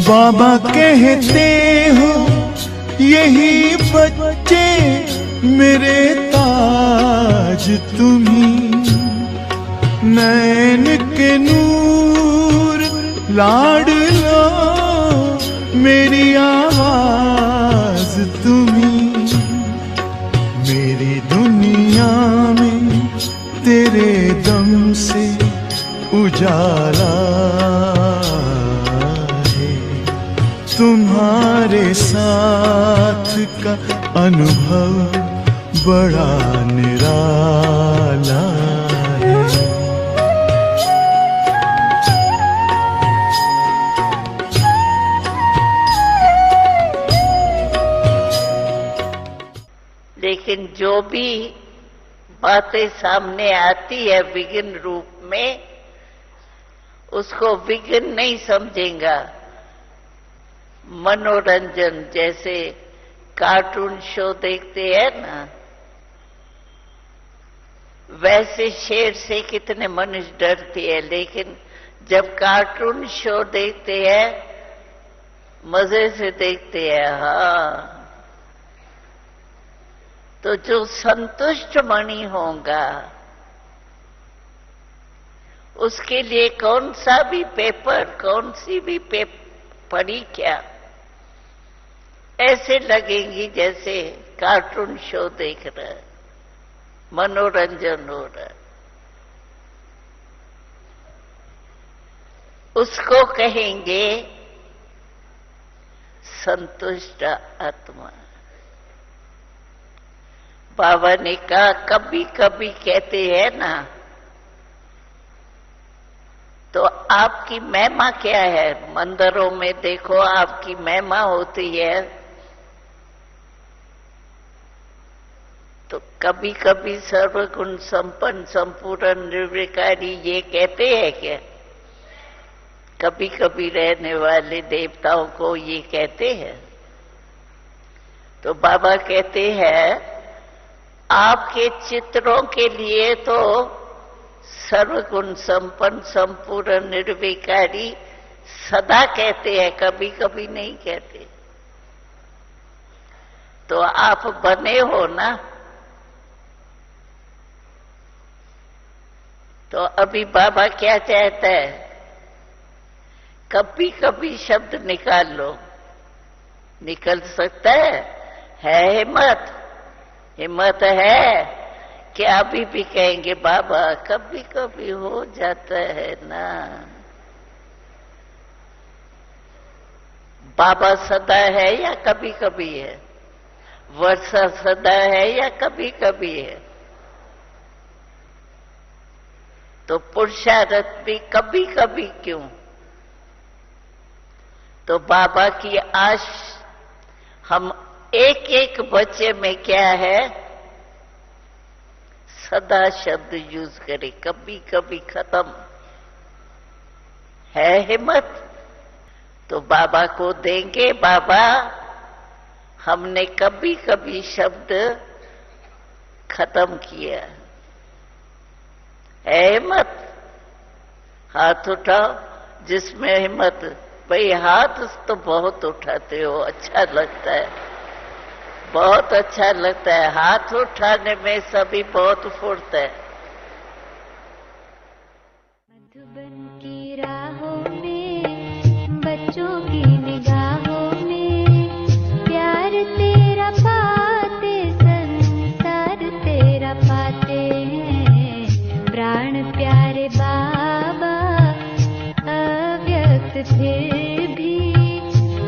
बाबा कहते हो यही बच्चे मेरे ताज तुम्ही, नैन के नूर लाड लो मेरी आवाज तुम्ही, मेरी दुनिया में तेरे दम से उजाला है, तुम्हारे साथ का अनुभव बड़ा निराला है। लेकिन जो भी बातें सामने आती है विघ्न रूप में, उसको विघ्न नहीं समझेगा। मनोरंजन, जैसे कार्टून शो देखते हैं ना, वैसे शेर से कितने मनुष्य डरते हैं, लेकिन जब कार्टून शो देखते हैं मजे से देखते हैं। हाँ, तो जो संतुष्ट मणि होगा उसके लिए कौन सा भी पेपर, कौन सी भी पढ़ी क्या ऐसे लगेंगी जैसे कार्टून शो देख रहा है, मनोरंजन हो रहा है। उसको कहेंगे संतुष्ट आत्मा। बाबा ने कहा कभी कभी कहते हैं ना, तो आपकी महिमा क्या है? मंदिरों में देखो आपकी महिमा होती है, तो कभी कभी सर्वगुण संपन्न संपूर्ण निर्विकारी ये कहते हैं क्या? कभी कभी रहने वाले देवताओं को ये कहते हैं? तो बाबा कहते हैं आपके चित्रों के लिए तो सर्वगुण संपन्न संपूर्ण निर्विकारी सदा कहते हैं, कभी कभी नहीं कहते। तो आप बने हो ना, तो अभी बाबा क्या चाहता है? कभी कभी शब्द निकाल लो। निकल सकता है हिम्मत? हिम्मत है कि अभी भी कहेंगे बाबा कभी कभी हो जाता है ना। बाबा सदा है या कभी कभी है? वर्षा सदा है या कभी कभी है? तो पुरुषार्थ भी कभी कभी क्यों? तो बाबा की आश हम एक एक बच्चे में क्या है, सदा शब्द यूज करे, कभी कभी खत्म है हिम्मत? तो बाबा को देंगे, बाबा हमने कभी कभी शब्द खत्म किया, है हिम्मत? हाथ उठाओ जिसमें हिम्मत। भाई हाथ तो बहुत उठाते हो, अच्छा लगता है, बहुत अच्छा लगता है। हाथ उठाने में सभी बहुत फुर्त है। मधुबन की राहों में, बच्चों की निगाहों में, प्यार तेरा पाते संसार तेरा पाते हैं। प्राण प्यारे बाबा अव्यक्त फिर भी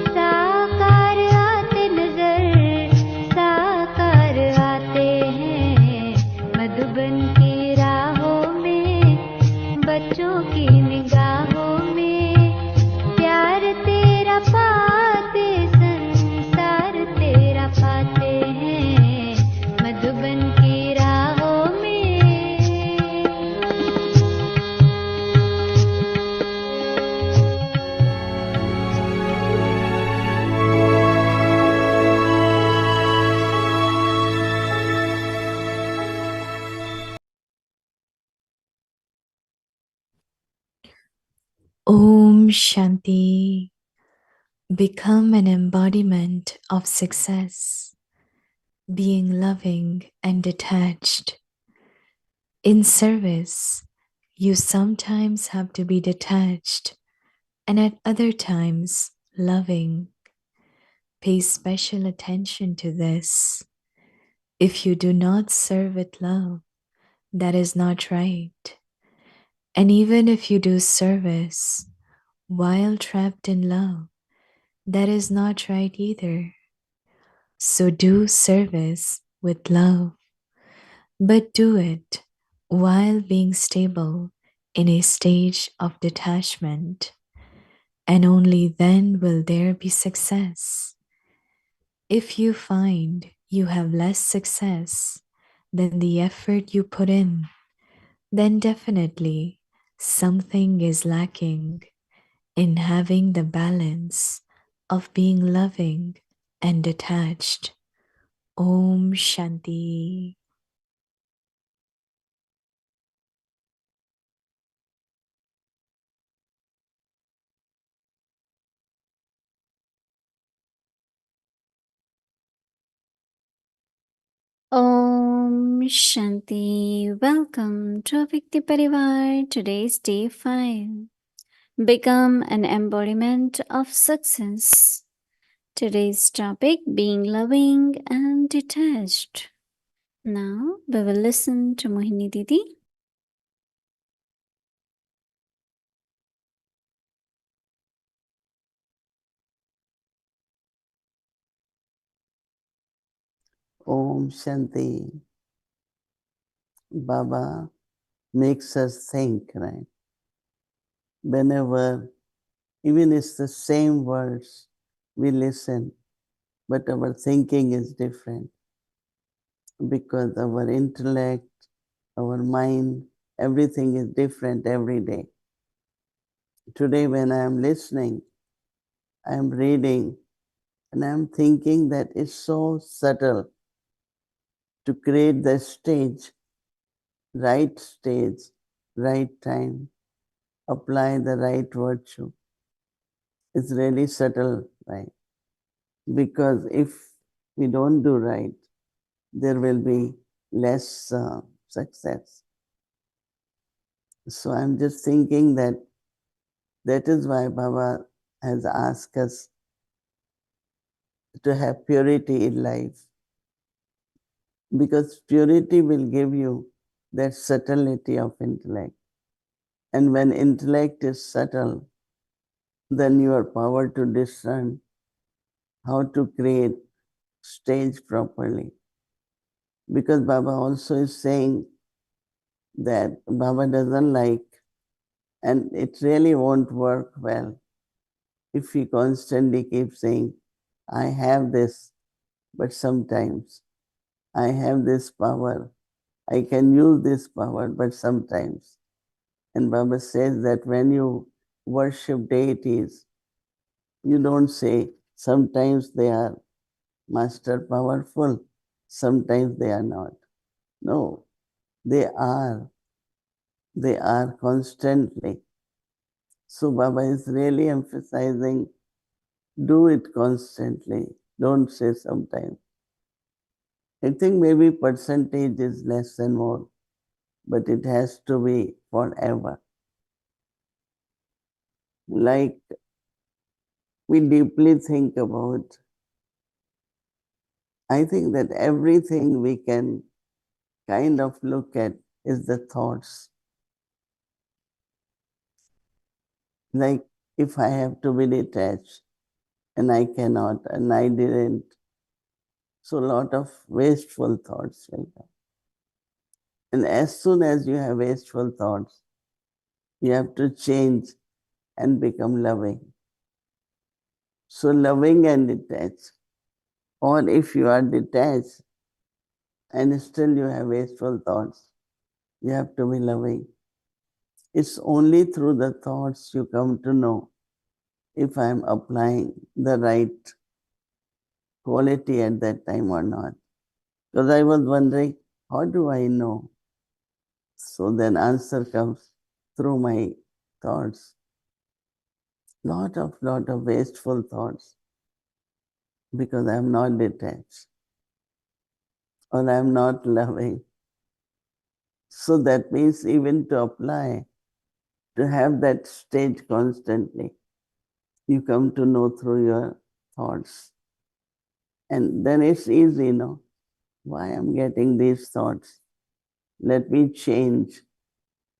साकार आते नजर, साकार आते हैं। मधुबन की राहों में, बच्चों की निगाहों में, प्यार तेरा पाते संसार तेरा पाते हैं। मधुबन की राहों में। Om Shanti. Become an embodiment of success, being loving and detached. In service, you sometimes have to be detached and at other times loving. Pay special attention to this. If you do not serve with love, that is not right. And even if you do service while trapped in love, that is not right either. So do service with love, but do it while being stable in a stage of detachment, and only then will there be success. If you find you have less success than the effort you put in, then definitely something is lacking in having the balance of being loving and detached. Om Shanti. Om Shanti. Welcome to Avyakti Parivar. Today's day 5. Become an embodiment of success. Today's topic being loving and detached. Now we will listen to Mohini Didi. Om Shanti. Baba makes us think, right? Whenever, even it's the same words, we listen, but our thinking is different because our intellect, our mind, everything is different every day. Today, when I am listening, I am reading, and I am thinking that it's so subtle to create the stage, right time, apply the right virtue. It's really subtle, right? Because if we don't do right, there will be less success. So I'm just thinking that that is why Baba has asked us to have purity in life, because purity will give you that subtlety of intellect. And when intellect is subtle, then your power to discern how to create stage properly. Because Baba also is saying that Baba doesn't like, and it really won't work well if we constantly keep saying, I have this, but sometimes I have this power. I can use this power, but sometimes. And Baba says that when you worship deities, you don't say sometimes they are master powerful, sometimes they are not. No, they are. They are constantly. So Baba is really emphasizing, do it constantly. Don't say sometimes. I think maybe percentage is less and more, but it has to be forever. Like we deeply think about, I think that everything we can kind of look at is the thoughts. Like if I have to be detached and I cannot and I didn't, so a lot of wasteful thoughts will come. And as soon as you have wasteful thoughts, you have to change and become loving. So loving and detached. Or if you are detached and still you have wasteful thoughts, you have to be loving. It's only through the thoughts you come to know if I am applying the right quality at that time or not. Because I was wondering, how do I know? So then answer comes through my thoughts. lot of wasteful thoughts because I'm not detached or I'm not loving. So that means even to apply, to have that stage constantly, you come to know through your thoughts. And then it's easy, why I'm getting these thoughts. Let me change.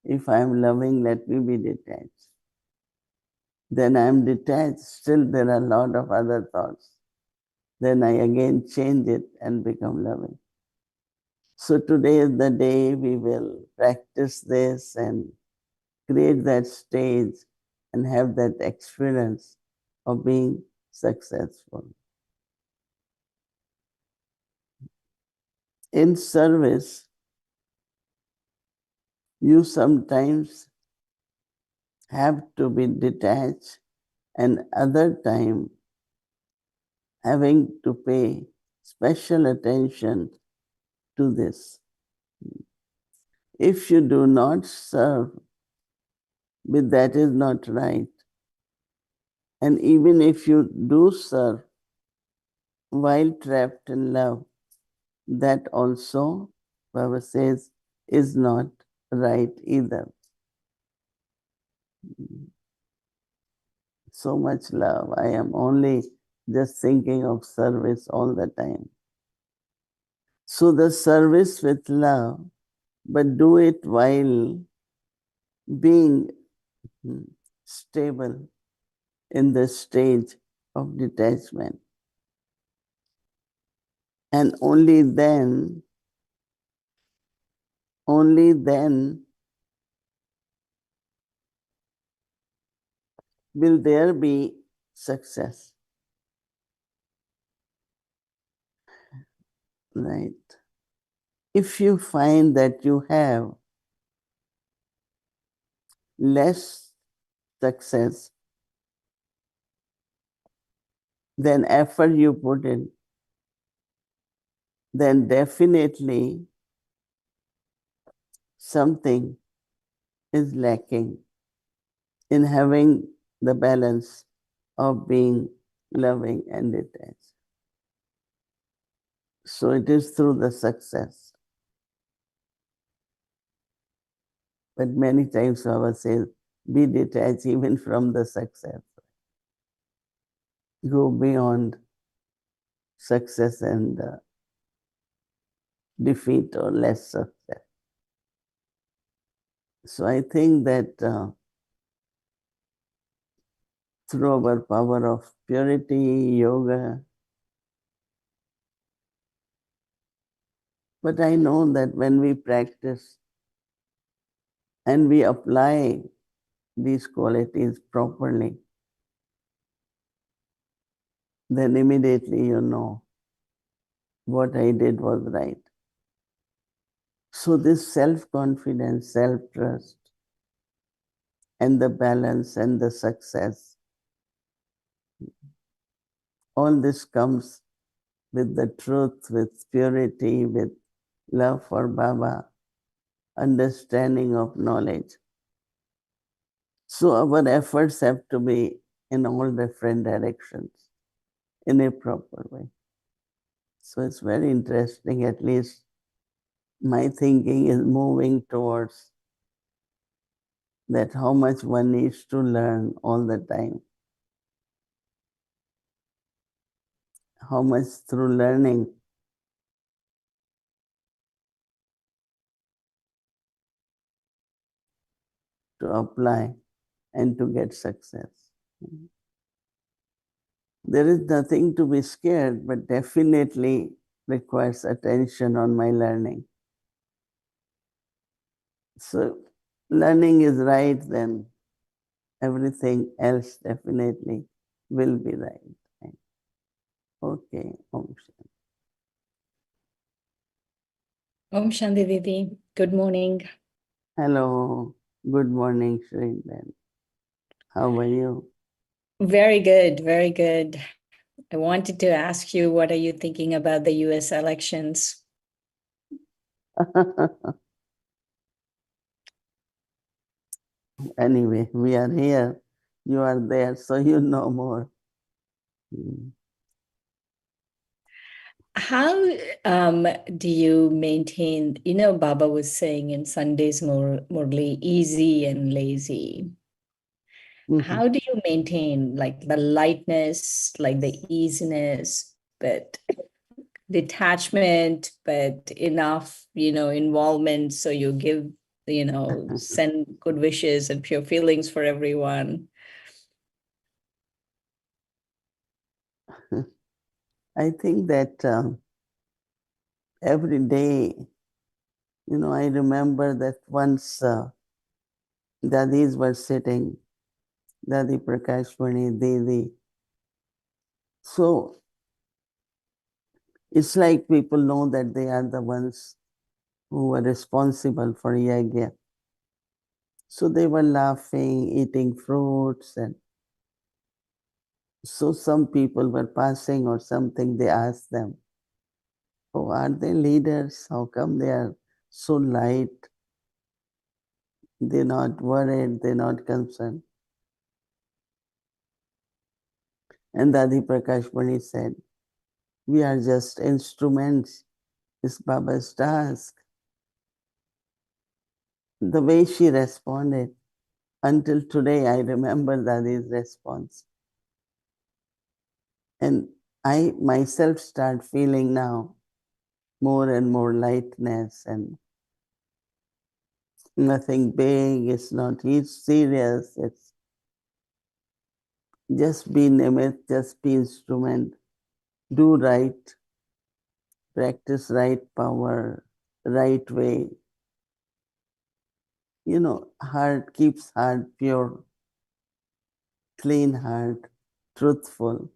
If I'm loving, let me be detached. Then I'm detached, still there are a lot of other thoughts. Then I again change it and become loving. So today is the day we will practice this and create that stage and have that experience of being successful. In service, you sometimes have to be detached and other time having to pay special attention to this. If you do not serve, but that is not right. And even if you do serve while trapped in love, that also, Baba says, is not right either. So much love. I am only just thinking of service all the time. So the service with love, but do it while being stable in the stage of detachment. And only then will there be success. Right? If you find that you have less success than effort you put in, then definitely something is lacking in having the balance of being loving and detached. So it is through the success. But many times Baba says, be detached even from the success. Go beyond success and defeat or less success. So I think that through our power of purity, yoga, but I know that when we practice and we apply these qualities properly, then immediately you know what I did was right. So this self-confidence, self-trust, and the balance and the success, all this comes with the truth, with purity, with love for Baba, understanding of knowledge. So our efforts have to be in all different directions in a proper way. So it's very interesting, at least my thinking is moving towards that how much one needs to learn all the time. How much through learning to apply and to get success. There is nothing to be scared, but definitely requires attention on my learning. So learning is right, then everything else definitely will be right. Okay. Om Shanti. Om Shanti Didi. Good morning. Hello. Good morning, Shrindan. How are you? Very good, very good. I wanted to ask you, what are you thinking about the US elections? Anyway, we are here You are there, so you know more. Mm. How do you maintain, Baba was saying in Sundays morely easy and lazy. How do you maintain like the lightness, like the easiness, but detachment, but enough, involvement so you give, send good wishes and pure feelings for everyone? I think that every day, I remember that once Dadis were sitting, Dadi Prakashmani, Didi. So it's like people know that they are the ones who were responsible for yagya. So they were laughing, eating fruits, and so some people were passing or something. They asked them, "Oh, are they leaders? How come they are so light? They're not worried, they're not concerned." And Dadi Prakashmani said, "We are just instruments. It's Baba's task." The way she responded, until today, I remember Dadi's response. And I myself start feeling now more and more lightness and nothing big, it's not serious, it's just be nimit, just be instrument, do right, practice right power, right way. Heart keeps heart pure, clean heart, truthful,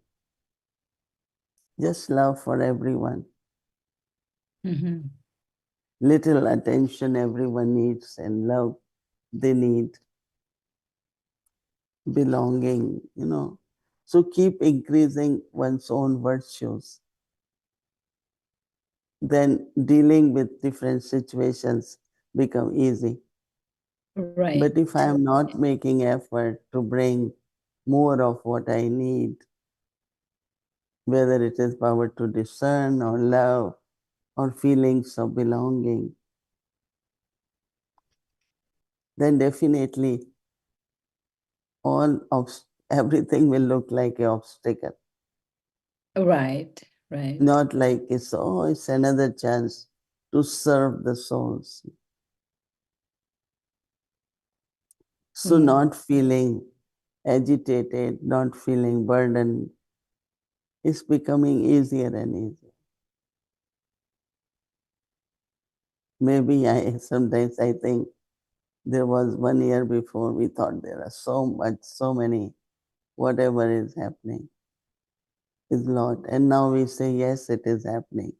just love for everyone. Mm-hmm. Little attention everyone needs and love they need, belonging. So keep increasing one's own virtues. Then dealing with different situations become easy. Right. But if I am not making effort to bring more of what I need, whether it is power to discern or love or feelings of belonging, then definitely all of everything will look like an obstacle. Right, right. Not like it's another chance to serve the souls. So not feeling agitated, not feeling burdened is becoming easier and easier. Maybe sometimes I think there was 1 year before we thought there are so many, whatever is happening is lot. And now we say, yes, it is happening.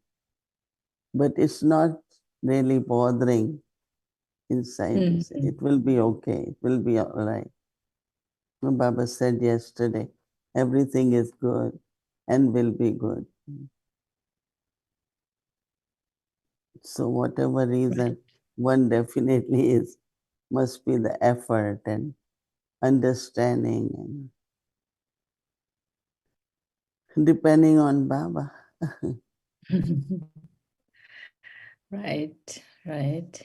But it's not really bothering inside. It will be okay. It will be all right. Baba said yesterday, everything is good and will be good. So whatever reason, one definitely must be the effort and understanding and depending on Baba. Right, right.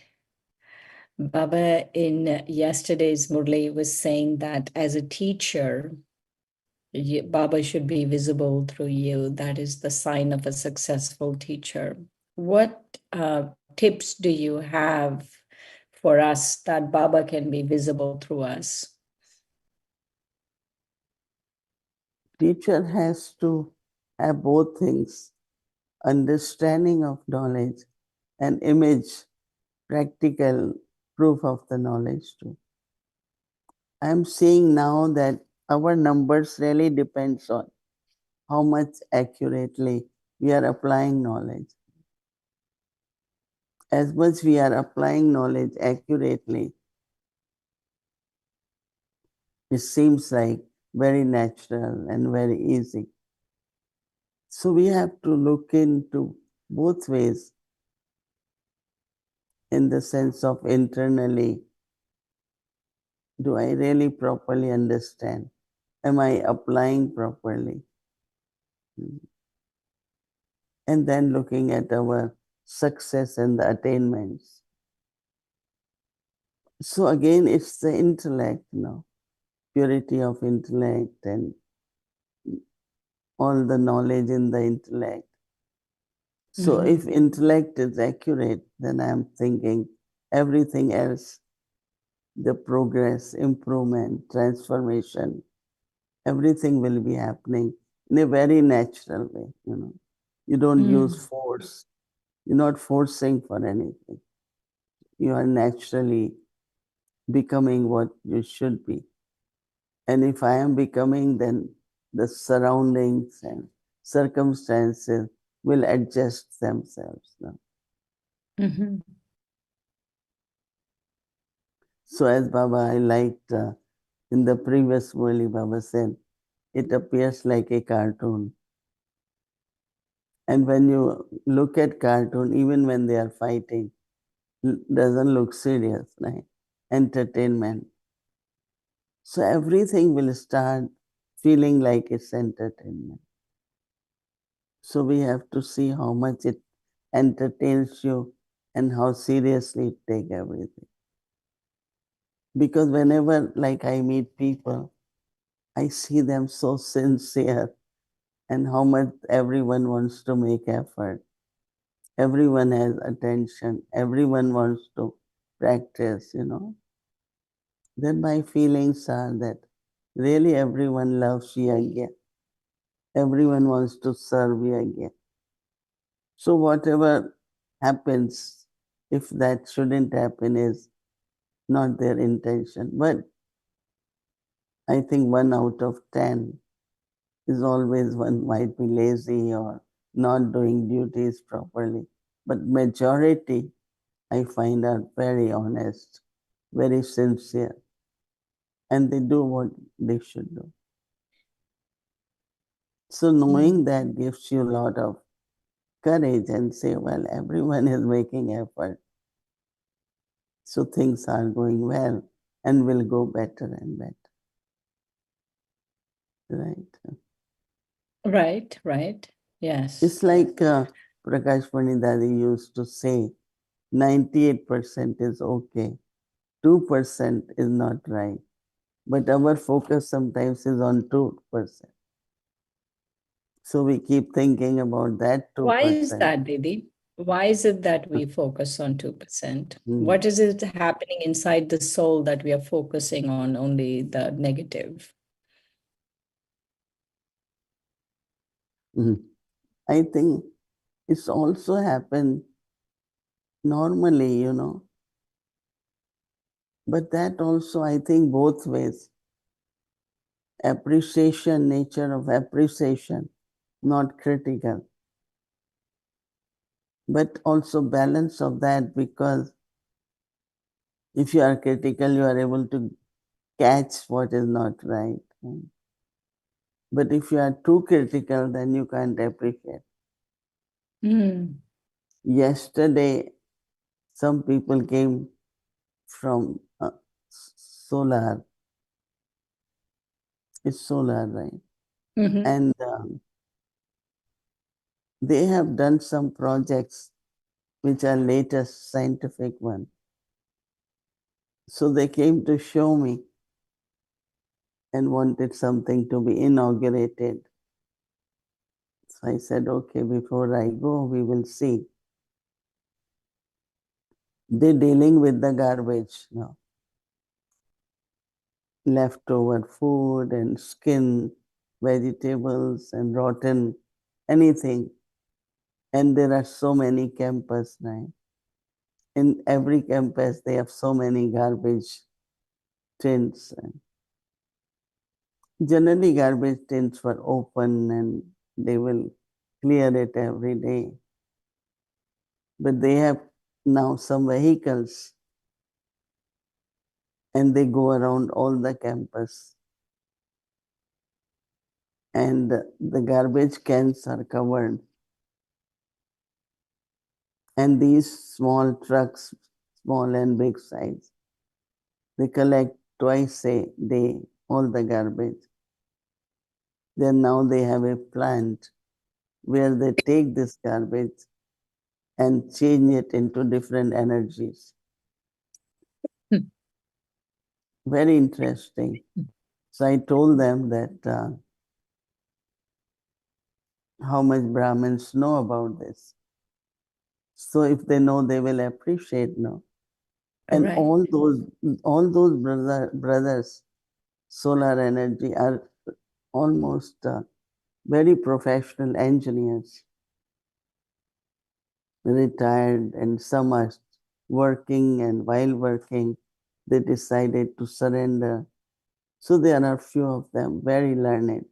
Baba in yesterday's Murli was saying that as a teacher, Baba should be visible through you. That is the sign of a successful teacher. What tips do you have for us that Baba can be visible through us? Teacher has to have both things, understanding of knowledge and image, practical proof of the knowledge too. I'm seeing now that our numbers really depends on how much accurately we are applying knowledge. As much we are applying knowledge accurately, it seems like very natural and very easy. So we have to look into both ways in the sense of internally, do I really properly understand Am I applying properly? And then looking at our success and the attainments. So again, it's the intellect, purity of intellect and all the knowledge in the intellect. So if intellect is accurate, then I'm thinking everything else, the progress, improvement, transformation, everything will be happening in a very natural way. You don't use force. You're not forcing for anything. You are naturally becoming what you should be. And if I am becoming, then the surroundings and circumstances will adjust themselves. So as Baba, I liked in the previous Murli, Baba said, it appears like a cartoon. And when you look at cartoon, even when they are fighting, doesn't look serious, right? Entertainment. So everything will start feeling like it's entertainment. So we have to see how much it entertains you and how seriously it take everything. Because whenever like I meet people, I see them so sincere and how much everyone wants to make effort. Everyone has attention. Everyone wants to practice. Then my feelings are that really everyone loves Yagya. Everyone wants to serve Yagya. So whatever happens, if that shouldn't happen, is not their intention. But I think 1 out of 10 is always one might be lazy or not doing duties properly. But majority, I find, are very honest, very sincere, and they do what they should do. So knowing that gives you a lot of courage and say, well, everyone is making effort. So things are going well and will go better and better. Right? Right. Yes. It's like Prakash Pandit used to say, 98% is okay, 2% is not right. But our focus sometimes is on 2%. So we keep thinking about that 2%. Why is that, Didi? Why is it that we focus on 2%? What is it happening inside the soul that we are focusing on only the negative? I think it's also happened normally, But that also, I think, both ways. Appreciation, nature of appreciation, not critical. But also balance of that, because if you are critical, you are able to catch what is not right. But if you are too critical, then you can't appreciate. Yesterday, some people came from solar. It's solar, right? And they have done some projects which are latest scientific one. So they came to show me and wanted something to be inaugurated. So I said, okay, before I go, we will see. They're dealing with the garbage now. Leftover food and skin, vegetables and rotten anything. And there are so many campus now. In every campus, they have so many garbage tins. Generally, garbage tins were open and they will clear it every day. But they have now some vehicles and they go around all the campus. And the garbage cans are covered. And these small trucks, small and big size, they collect twice a day all the garbage. Then now they have a plant where they take this garbage and change it into different energies. Very interesting. So I told them that how much Brahmins know about this. So if they know, they will appreciate now. And Right. all those brothers, solar energy, are almost very professional engineers, retired, and some are working, and while working, they decided to surrender. So there are few of them, very learned.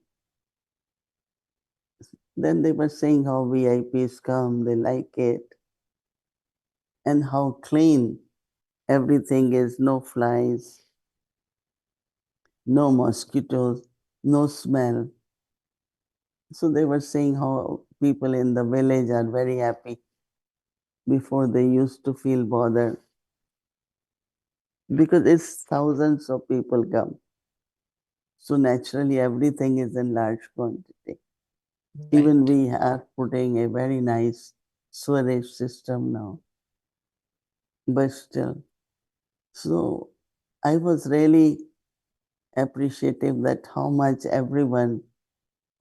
Then they were saying how VIPs come, they like it, and how clean everything is, no flies, no mosquitoes, no smell. So they were saying how people in the village are very happy. Before they used to feel bothered because it's thousands of people come. So naturally everything is in large quantity. Even Right. we are putting a very nice sewerage system now. But still. So I was really appreciative that how much everyone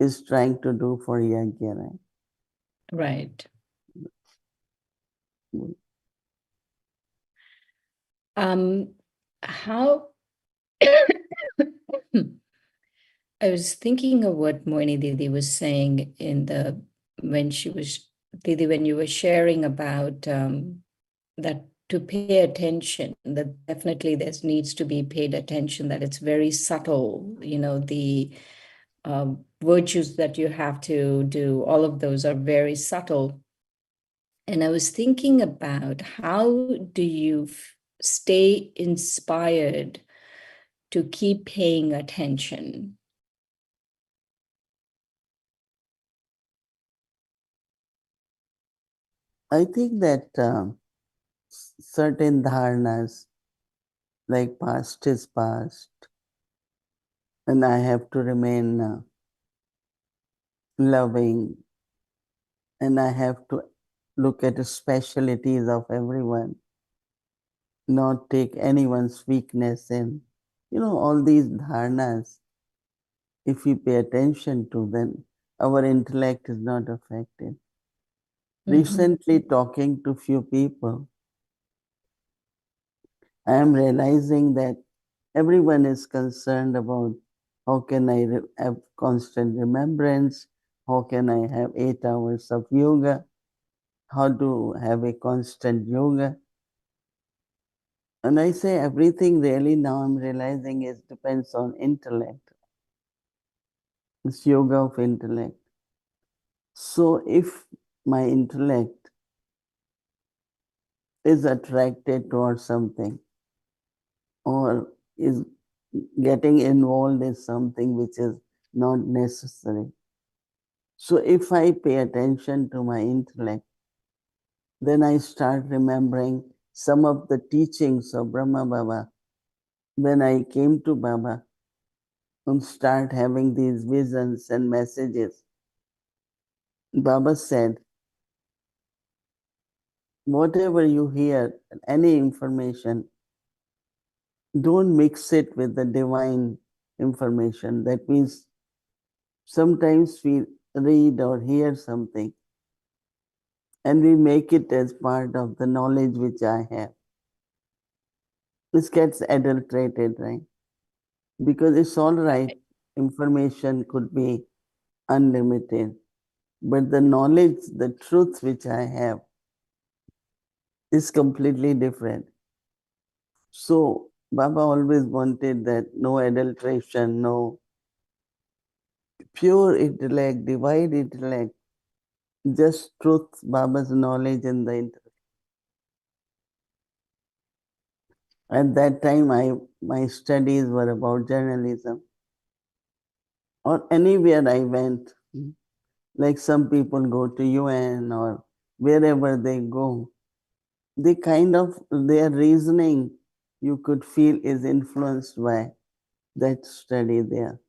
is trying to do for Yagya. Right. How I was thinking of what Mohini Didi was saying when she was Didi, when you were sharing about that to pay attention, that definitely there needs to be paid attention, that it's very subtle, the virtues that you have to do, all of those are very subtle. And I was thinking about how do you stay inspired to keep paying attention? I think that certain dharnas, like past is past, and I have to remain loving, and I have to look at the specialities of everyone, not take anyone's weakness in. All these dharnas, if we pay attention to, then our intellect is not affected. Recently, talking to few people, I am realizing that everyone is concerned about how can I have constant remembrance, how can I have 8 hours of yoga, how to have a constant yoga. And I say everything really now I'm realizing is depends on intellect. It's yoga of intellect. So if my intellect is attracted towards something or is getting involved in something which is not necessary. So if I pay attention to my intellect, then I start remembering some of the teachings of Brahma Baba. When I came to Baba and start having these visions and messages, Baba said, whatever you hear, any information, don't mix it with the divine information. That means sometimes we read or hear something and we make it as part of the knowledge which I have. This gets adulterated, right? Because it's all right, information could be unlimited, but the knowledge, the truth which I have is completely different. So Baba always wanted that no adulteration, no pure intellect, divine intellect, just truth, Baba's knowledge and the intellect. At that time, my studies were about journalism. Or anywhere I went, like some people go to UN or wherever they go, they kind of, their reasoning you could feel is influenced by that study there.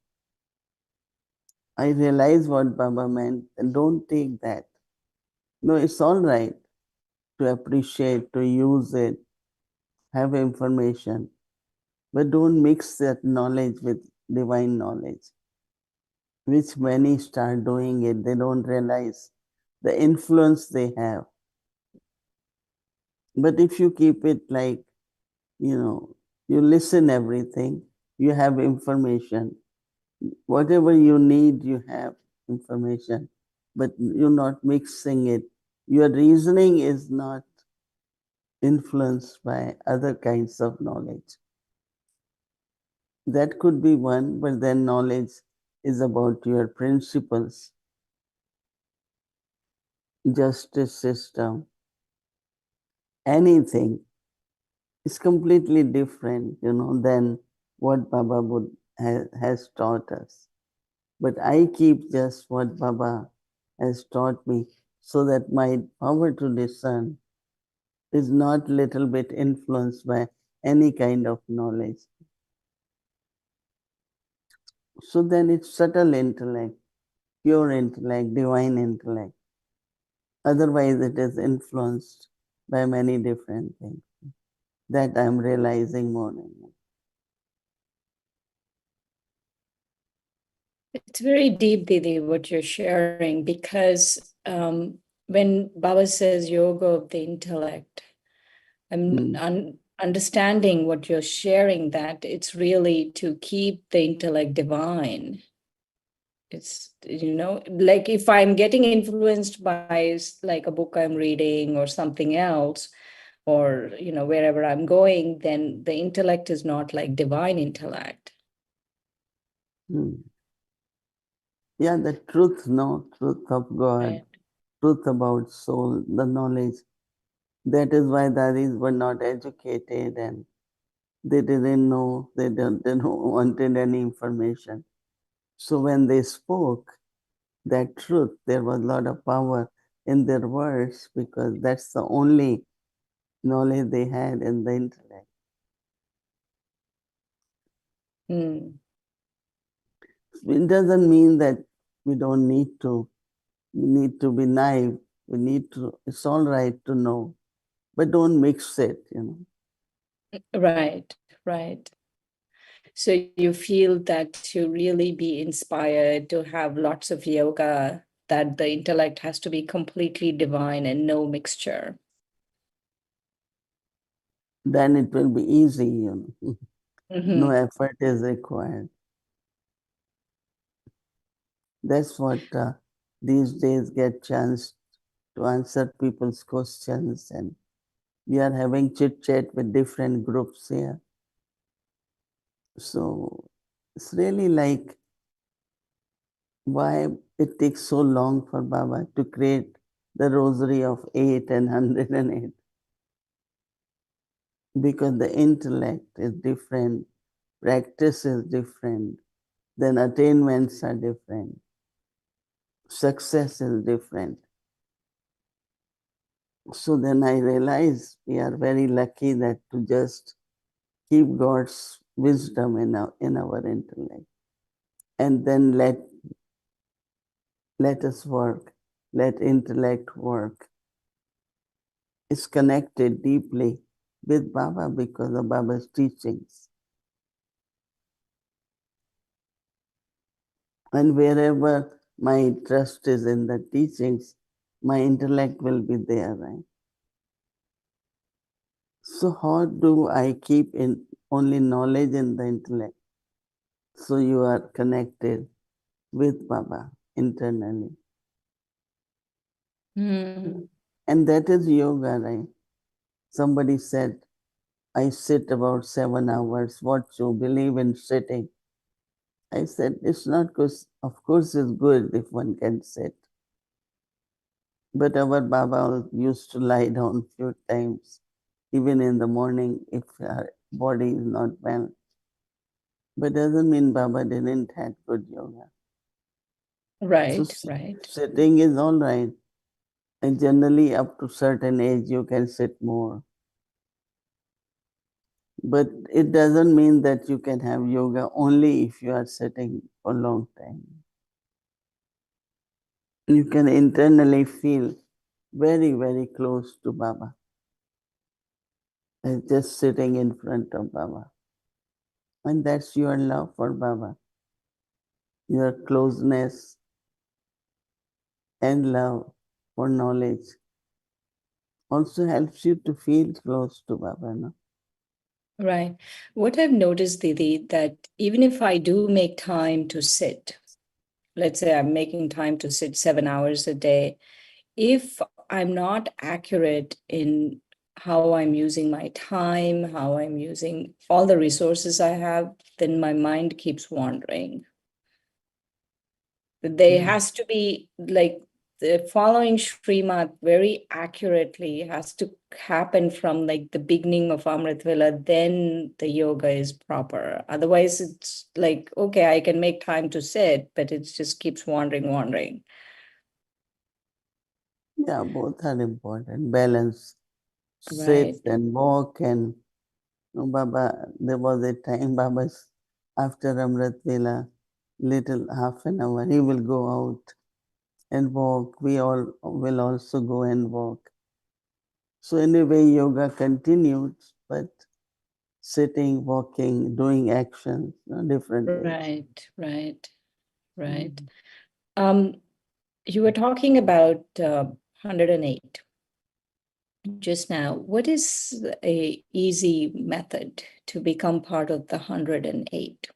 I realize what Baba meant, and don't take that. No, it's all right to appreciate, to use it, have information, but don't mix that knowledge with divine knowledge, which many start doing it. They don't realize the influence they have. But if you keep it like, you listen everything, you have information, whatever you need, you have information, but you're not mixing it. Your reasoning is not influenced by other kinds of knowledge. That could be one, but then knowledge is about your principles, justice system, anything is completely different, than what Baba has taught us. But I keep just what Baba has taught me so that my power to discern is not little bit influenced by any kind of knowledge. So then it's subtle intellect, pure intellect, divine intellect. Otherwise, it is influenced by many different things that I'm realizing more and more. It's very deep, Didi, what you're sharing, because when Baba says yoga of the intellect, I'm understanding what you're sharing, that it's really to keep the intellect divine. It's, like if I'm getting influenced by like a book I'm reading or something else, or, wherever I'm going, then the intellect is not like divine intellect. Yeah, the truth, truth of God, Right. truth about soul, the knowledge. That is why Dadis were not educated and they didn't know, they didn't wanted any information. So when they spoke that truth, there was a lot of power in their words because that's the only knowledge they had in the intellect. It doesn't mean that we don't need to. We need to be naive. We need to, it's all right to know, but don't mix it, Right, right. So you feel that to really be inspired, to have lots of yoga, that the intellect has to be completely divine and no mixture. Then it will be easy, No effort is required. That's what these days get chance to answer people's questions, and we are having chit chat with different groups here. So it's really like why it takes so long for Baba to create the rosary of 8 and 108. Because the intellect is different, practice is different, then attainments are different, success is different. So then I realized we are very lucky that to just keep God's wisdom in our intellect and then let us work, let intellect work. It's connected deeply with Baba because of Baba's teachings. And wherever my trust is in the teachings, my intellect will be there, right? So how do I keep in only knowledge in the intellect? So you are connected with Baba internally. And that is yoga, right? Somebody said, I sit about 7 hours. What you believe in sitting? I said, it's not because, of course, it's good if one can sit. But our Baba used to lie down few times, even in the morning if our body is not well. But doesn't mean Baba didn't have good yoga. Right, So right. sitting is all right. And generally up to certain age you can sit more. But it doesn't mean that you can have yoga only if you are sitting for a long time. You can internally feel very, very close to Baba. And just sitting in front of Baba. And that's your love for Baba. Your closeness and love for knowledge also helps you to feel close to Baba. No? Right. What I've noticed, Didi, that even if I do make time to sit, let's say I'm making time to sit 7 hours a day, if I'm not accurate in how I'm using my time, how I'm using all the resources I have, then my mind keeps wandering. There has to be like the following Srimad very accurately has to happen from like the beginning of Amrit Vela, then the yoga is proper. Otherwise, it's like, okay, I can make time to sit, but it just keeps wandering. Yeah, both are important. Balance. Right. Sit and walk and Baba, there was a time Baba's after Amrit Vela, little half an hour, he will go out and walk. We all will also go and walk. So anyway, yoga continued, but sitting, walking, doing actions, different ways. Right. You were talking about 108 just now. What is a easy method to become part of the 108?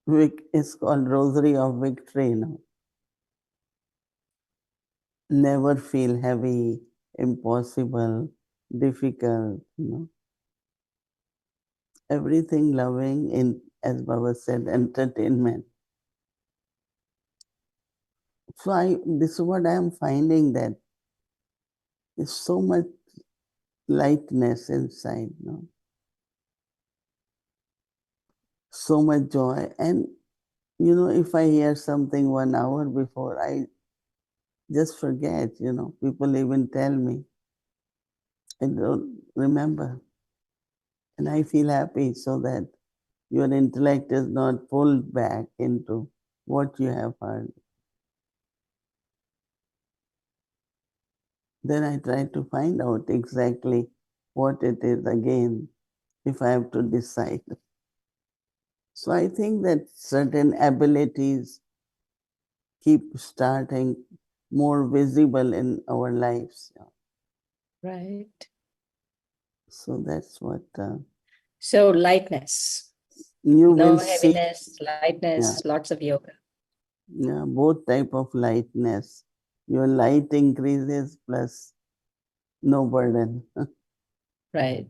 It's called Rosary of Victory. No? Never feel heavy, impossible, difficult. Everything loving in, as Baba said, entertainment. So this is what I am finding, that there's so much lightness inside, so much joy. And if I hear something 1 hour before, I just forget. People even tell me, I don't remember, and I feel happy so that your intellect is not pulled back into what you have heard. Then I try to find out exactly what it is again, if I have to decide. So I think that certain abilities keep starting more visible in our lives. Right. So that's what So lightness, you no will see. heaviness, lightness, Yeah, lots of yoga. yeah, both type of lightness. Your light increases plus no burden. Right.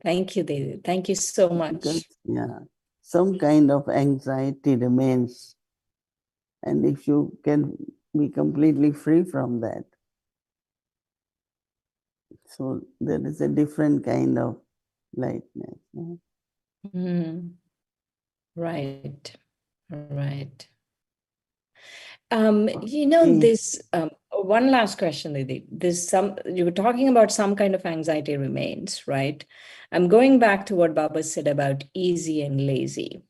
Thank you, Devi. Thank you so Because much. some kind of anxiety remains, and if you can be completely free from that, so there is a different kind of lightness. Mm. Right. Okay. This one last question, Didi. This some you were talking about some kind of anxiety remains, right? I'm going back to what Baba said about easy and lazy.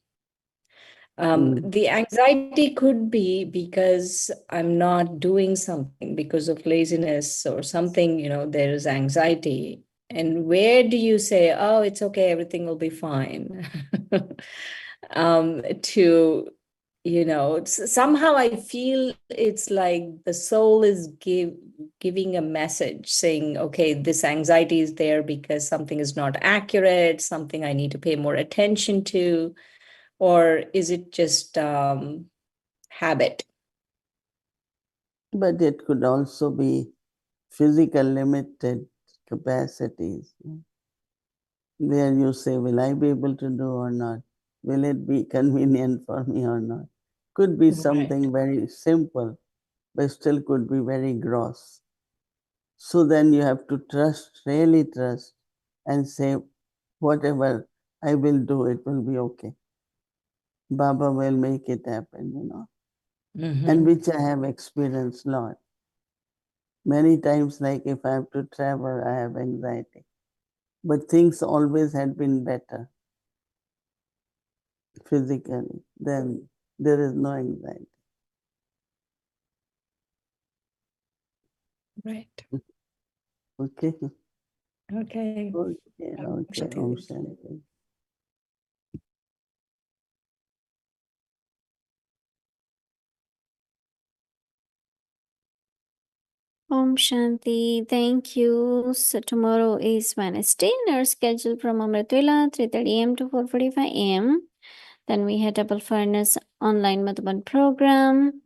The anxiety could be because I'm not doing something because of laziness or something, there is anxiety. And where do you say, oh, it's okay, everything will be fine? To, somehow I feel it's like the soul is giving a message saying, okay, this anxiety is there because something is not accurate, something I need to pay more attention to. Or is it just habit? But it could also be physical limited capacities, where you say, will I be able to do or not? Will it be convenient for me or not? Could be Right. something very simple, but still could be very gross. So then you have to trust, really trust, and say, whatever I will do, it will be okay. Baba will make it happen. And which I have experienced a lot. Many times, like if I have to travel, I have anxiety. But things always had been better. physically, then there is no anxiety. Right. Okay. Okay. Okay. Okay. Om Shanti. Om Shanti. Thank you. So tomorrow is Wednesday. Our schedule from Amritwila 3:30 a.m. to 4:45 a.m. Then we had Double Furnace online Madhuban program,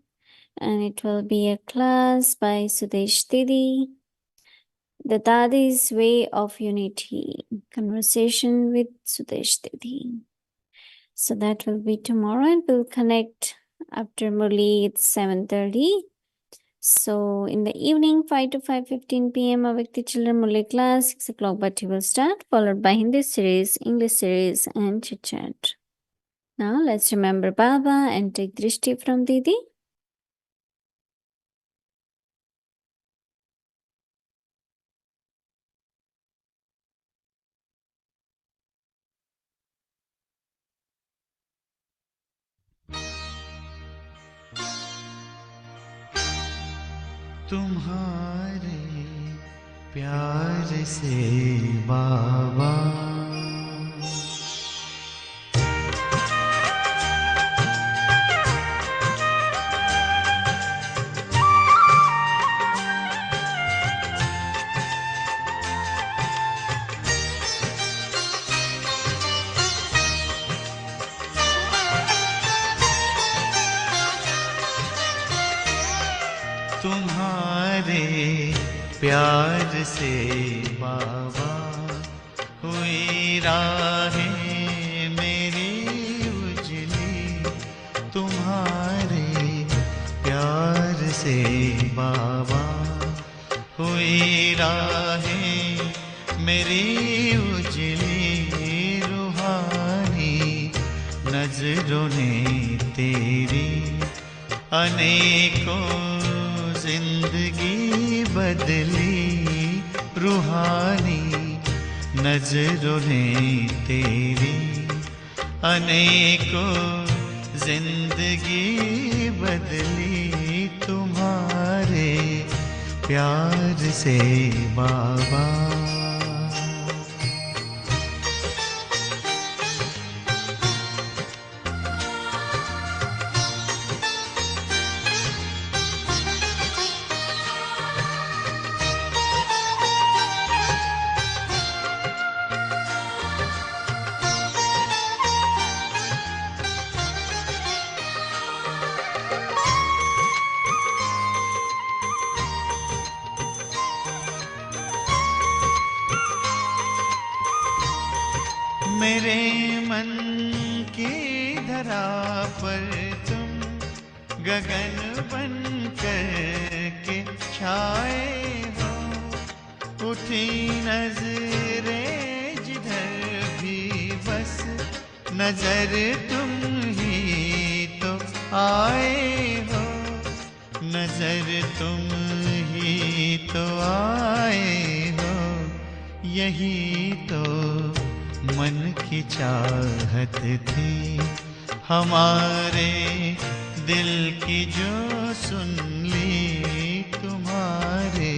and it will be a class by Sudesh Didi. The Dadi's Way of Unity. Conversation with Sudesh Didi. So that will be tomorrow, and we'll connect after Murli. It's 7:30. So in the evening, 5 to 5:15 p.m. Avyakti Children Murli class, 6 o'clock Bhatti will start, followed by Hindi series, English series, and chit chat. Now let's remember Baba and take drishti from Didi. तुम्हारे प्यार से बाबा तुम्हारे प्यार से बाबा हुई राहें मेरी उजली तुम्हारे प्यार से बाबा हुई राहें मेरी उजली रूहानी नजरों ने तेरी अनेकों जिंदगी बदली रूहानी नजरों ने तेरी अनेकों जिंदगी बदली तुम्हारे प्यार से बाबा मेरे मन की धरा पर तुम गगन बन कर के छाए हो उठी नजरें जिधर भी बस नजर तुम ही तो आए हो नजर तुम ही तो आए हो यही तो मन की चाहत थी हमारे दिल की जो सुन ली तुम्हारे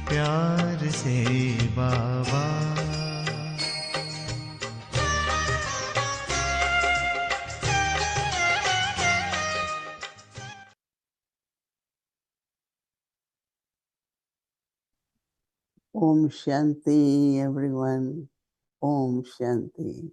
प्यार से बाबा Om Shanti, everyone. Om Shanti.